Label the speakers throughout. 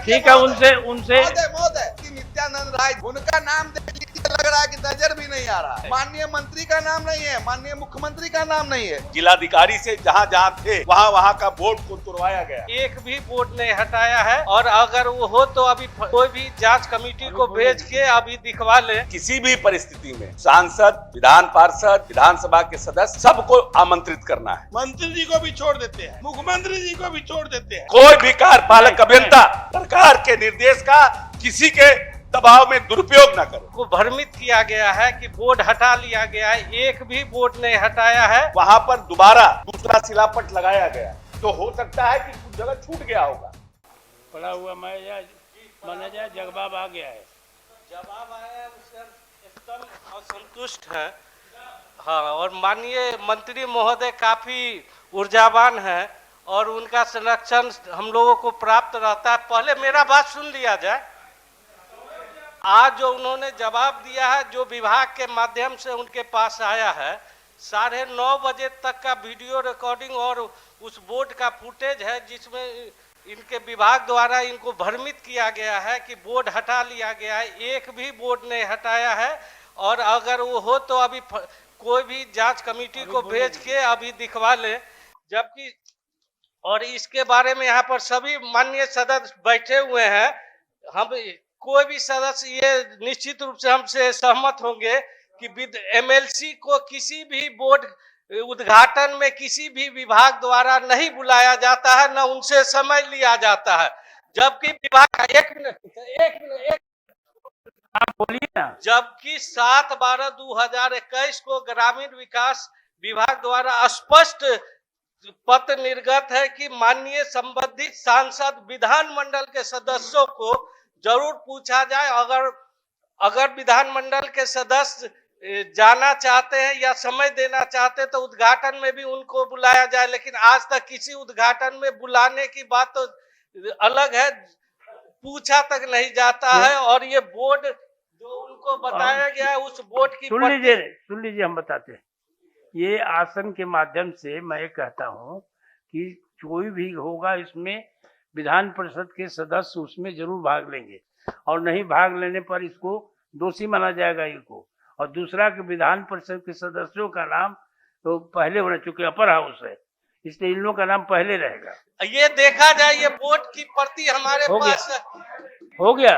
Speaker 1: ठीक है, उनसे
Speaker 2: महोदय कि नित्यानंद राय, उनका नाम देख लीजिए, लग रहा है कि नजर भी नहीं आ रहा है। माननीय मंत्री का नाम नहीं है, माननीय मुख्यमंत्री का नाम नहीं है।
Speaker 3: जिलाधिकारी से जहाँ जहाँ थे वहाँ का बोर्ड को तुड़वाया गया।
Speaker 4: एक भी बोर्ड नहीं हटाया है, और अगर वो हो तो अभी कोई भी जांच कमेटी को भेज के अभी दिखवा ले।
Speaker 3: किसी भी परिस्थिति में सांसद, विधान पार्षद, विधानसभा के सदस्य सबको आमंत्रित करना है।
Speaker 5: मंत्री जी को भी छोड़ देते हैं, मुख्यमंत्री जी को भी छोड़ देते हैं।
Speaker 3: कोई भी कार्यपालक अभियंता सरकार के निर्देश का किसी के दबाव में दुरुपयोग न करे।
Speaker 4: को भ्रमित किया गया है कि बोर्ड हटा लिया गया है, एक भी बोर्ड नहीं हटाया है।
Speaker 3: वहाँ पर दोबारा दूसरा सिलापट लगाया गया, तो हो सकता है कि कुछ जगह छूट गया होगा।
Speaker 1: पड़ा हुआ मैनेजर जवाब आ गया है,
Speaker 4: जवाब आया है, उससे एकदम असंतुष्ट है। हाँ, और माननीय मंत्री महोदय काफी ऊर्जावान है और उनका संरक्षण हम लोगों को प्राप्त रहता है। पहले मेरा बात सुन लिया जाए। आज जो उन्होंने जवाब दिया है, जो विभाग के माध्यम से उनके पास आया है, 9:30 बजे तक का वीडियो रिकॉर्डिंग और उस बोर्ड का फुटेज है, जिसमें इनके विभाग द्वारा इनको भ्रमित किया गया है कि बोर्ड हटा लिया गया है। एक भी बोर्ड नहीं हटाया है, और अगर वो हो तो अभी कोई भी जांच कमेटी को भेज के अभी दिखवा ले। जबकि और इसके बारे में यहाँ पर सभी माननीय सदस्य बैठे हुए हैं। हम कोई भी सदस्य ये निश्चित रूप से हमसे सहमत होंगे कि एमएलसी को किसी भी बोर्ड उद्घाटन में किसी भी विभाग द्वारा नहीं बुलाया जाता है, न उनसे समय लिया जाता है। जबकि विभाग एक मिनट
Speaker 1: आप बोलिए ना।
Speaker 4: जबकि 7/12/2021 को ग्रामीण विकास विभाग द्वारा स्पष्ट पत्र निर्गत है कि माननीय संबंधित सांसद विधानमंडल के सदस्यों को जरूर पूछा जाए। अगर विधानमंडल के सदस्य जाना चाहते हैं या समय देना चाहते हैं तो उद्घाटन में भी उनको बुलाया जाए, लेकिन आज तक किसी उद्घाटन में बुलाने की बात तो अलग है, पूछा तक नहीं जाता है। और ये बोर्ड जो उनको बताया गया है, उस बोर्ड की
Speaker 1: सुन लीजिए, हम बताते हैं। ये आसन के माध्यम से मैं कहता हूँ कि कोई भी होगा इसमें विधान परिषद के सदस्य उसमें जरूर भाग लेंगे, और नहीं भाग लेने पर इसको दोषी माना जाएगा इनको। और दूसरा कि विधान परिषद के सदस्यों का नाम तो पहले होना, चूंकि अपर हाउस है इसलिए इन लोगों का नाम पहले रहेगा।
Speaker 4: ये देखा जाए, ये बोर्ड की प्रति हमारे पास
Speaker 1: हो गया।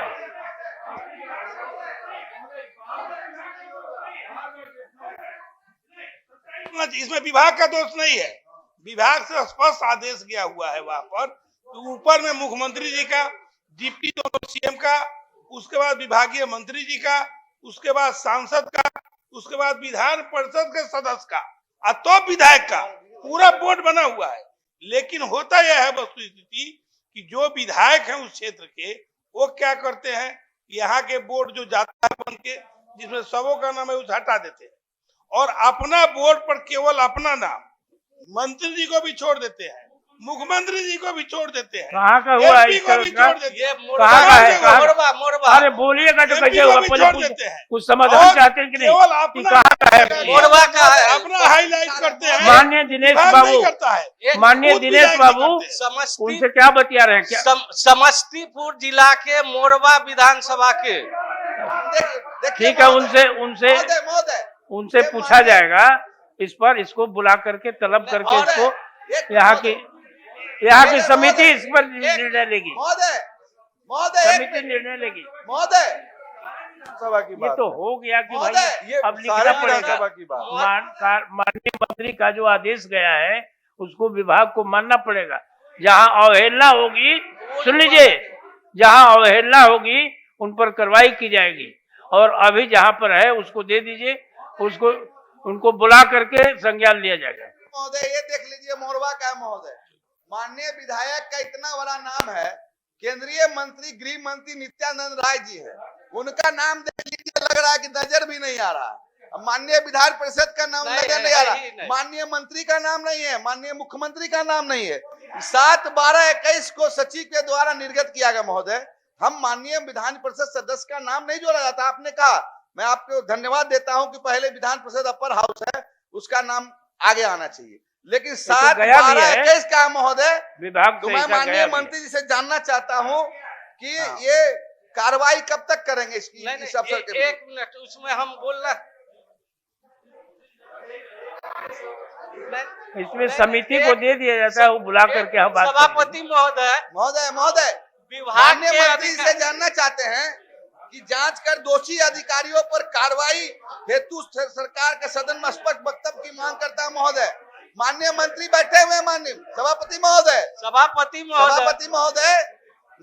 Speaker 5: इसमें विभाग का दोष नहीं है, विभाग से स्पष्ट आदेश गया हुआ है वहां पर। तो ऊपर में मुख्यमंत्री जी का, डिप्टी दोनों सीएम का, उसके बाद विभागीय मंत्री जी का, उसके बाद सांसद का, उसके बाद विधान परिषद के सदस्य का, और तो विधायक का पूरा बोर्ड बना हुआ है। लेकिन होता यह है वस्तुस्थिति कि जो विधायक हैं उस क्षेत्र के, वो क्या करते हैं, यहाँ के बोर्ड जो जाता है बन के, जिसमें सबों का नाम है, उसे हटा देते हैं और अपना बोर्ड पर केवल अपना नाम, मंत्री जी को भी छोड़ देते हैं, मुख्यमंत्री जी को भी छोड़ देते हैं,
Speaker 1: कहाँ का हुआ
Speaker 5: एमपी को भी छोड़ देते हैं।
Speaker 4: मोरबा।
Speaker 1: अरे बोलिएगा तो कैसे होगा, पहले कुछ समाधान
Speaker 5: और
Speaker 1: चाहते हैं कि नहीं?
Speaker 5: केवल अपना
Speaker 1: कहाँ का है?
Speaker 4: मोरबा का है।
Speaker 5: अपना हाईलाइट करते हैं।
Speaker 1: माननीय दिनेश बाबू,
Speaker 5: करता है
Speaker 1: माननीय
Speaker 5: खुद
Speaker 1: दिनेश
Speaker 5: विधायक
Speaker 1: बाबू,
Speaker 5: नहीं करते।
Speaker 1: उनसे क्या बतिया रहे हैं क्या?
Speaker 4: समस्तीपुर जिला के मोरबा विधानसभा के।
Speaker 1: ठीक है, उनसे पूछा जाएगा इस पर, इसको बुला करके तलब करके इसको यहाँ की समिति इस पर निर्णय लेगी। समिति निर्णय लेगी।
Speaker 2: सभा की
Speaker 1: ये
Speaker 2: बात
Speaker 1: तो हो गया कि भाई
Speaker 2: ये
Speaker 1: अब लिखना पड़ेगा।
Speaker 2: सभा की बात।
Speaker 1: माननीय मंत्री का जो आदेश गया है उसको विभाग को मानना पड़ेगा। जहाँ अवहेलना होगी, सुन लीजिए, जहाँ अवहेलना होगी उन पर कार्रवाई की जाएगी, और अभी जहाँ पर है उसको दे दीजिए, उसको उनको बुला करके संज्ञान लिया जाएगा।
Speaker 2: महोदय ये देख लीजिए, मोरबा का महोदय, माननीय विधायक का इतना बड़ा नाम है, केंद्रीय मंत्री गृह मंत्री नित्यानंद राय जी है, उनका नाम देख लीजिए, लग रहा है कि नजर भी नहीं आ रहा है। माननीय विधान परिषद का नाम नजर नहीं आ रहा, माननीय मंत्री का नाम नहीं है, माननीय मुख्यमंत्री का नाम नहीं है। 7/12/21 को सचिव के द्वारा निर्गत किया गया। महोदय, हम माननीय विधान परिषद सदस्य का नाम नहीं जोड़ा जाता। आपने कहा, मैं आपको धन्यवाद देता हूं कि पहले विधान परिषद अपर हाउस है, उसका नाम आगे आना चाहिए, लेकिन 7/12/21 का महोदय,
Speaker 1: विभाग
Speaker 2: तो मैं माननीय मंत्री जी से जानना चाहता हूं कि
Speaker 1: हाँ।
Speaker 2: ये कार्रवाई कब तक करेंगे इसकी
Speaker 4: नहीं
Speaker 2: इस अफसर के
Speaker 4: एक मिनट, उसमें हम बोलना
Speaker 1: इसमें समिति को दे दिया जाता है, वो बुला करके हम बात करेंगे।
Speaker 4: सभापति महोदय,
Speaker 2: महोदय
Speaker 4: विभाग
Speaker 2: माननीय
Speaker 4: के
Speaker 2: मंत्री से जानना चाहते हैं कि जांच कर दोषी अधिकारियों पर कार्रवाई हेतु सरकार के सदन में स्पष्ट वक्तव्य की मांग करता है महोदय। माननीय मंत्री बैठे हुए हैं, माननीय सभापति महोदय,
Speaker 4: सभापति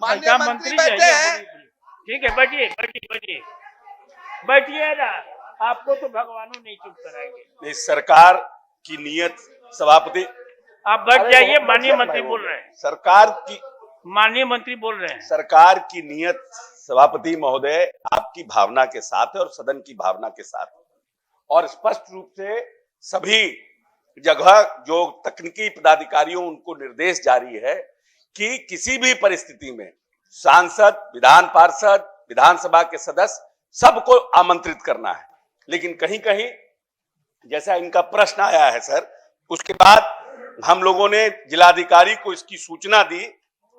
Speaker 2: माननीय मंत्री बैठे हैं।
Speaker 1: ठीक है, बैठिए ना, आपको तो भगवानों नहीं चुप कराएंगे।
Speaker 3: इस सरकार की नीयत सभापति,
Speaker 1: आप बैठ जाइए, माननीय मंत्री बोल रहे हैं। माननीय मंत्री बोल रहे हैं।
Speaker 3: सरकार की नीयत सभापति महोदय आपकी भावना के साथ है और सदन की भावना के साथ, और स्पष्ट रूप से सभी जगह जो तकनीकी पदाधिकारियों उनको निर्देश जारी है कि किसी भी परिस्थिति में सांसद, विधान पार्षद, विधानसभा के सदस्य सबको आमंत्रित करना है। लेकिन कहीं कहीं जैसा इनका प्रश्न आया है सर, उसके बाद हम लोगों ने जिलाधिकारी को इसकी सूचना दी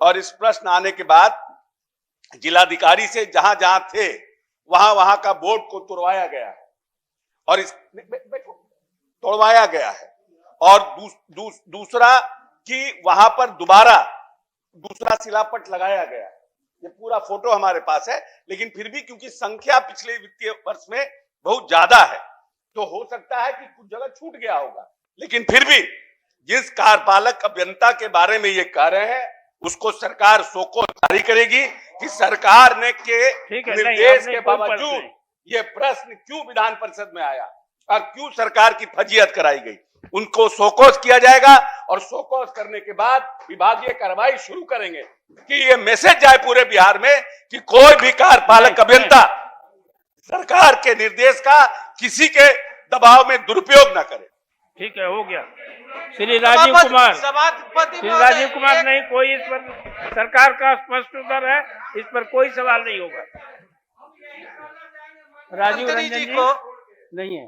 Speaker 3: और इस प्रश्न आने के बाद जिलाधिकारी से जहां जहां थे वहां वहां का बोर्ड को तोड़वाया गया है और तोड़वाया गया है। और दूसरा कि वहां पर दोबारा दूसरा शिलापट लगाया गया है। ये पूरा फोटो हमारे पास है, लेकिन फिर भी क्योंकि संख्या पिछले वित्तीय वर्ष में बहुत ज्यादा है तो हो सकता है कि कुछ जगह छूट गया होगा, लेकिन फिर भी जिस कार्यपालक अभियंता के बारे में ये कह रहे हैं उसको सरकार शोकॉज जारी करेगी कि सरकार ने के निर्देश के बावजूद ये प्रश्न क्यों विधान परिषद में आया और क्यों सरकार की फजीहत कराई गई, उनको शोकॉज किया जाएगा और शोकॉज करने के बाद विभागीय कार्रवाई शुरू करेंगे कि ये मैसेज जाए पूरे बिहार में कि कोई भी कार्यपालक अभियंता सरकार के निर्देश का किसी के दबाव में दुरुपयोग न करे।
Speaker 1: ठीक है, हो गया। श्री राजीव कुमार नहीं, कोई इस पर सरकार का स्पष्ट उत्तर है, इस पर कोई सवाल नहीं होगा। राजीव रंजन जी को नहीं है।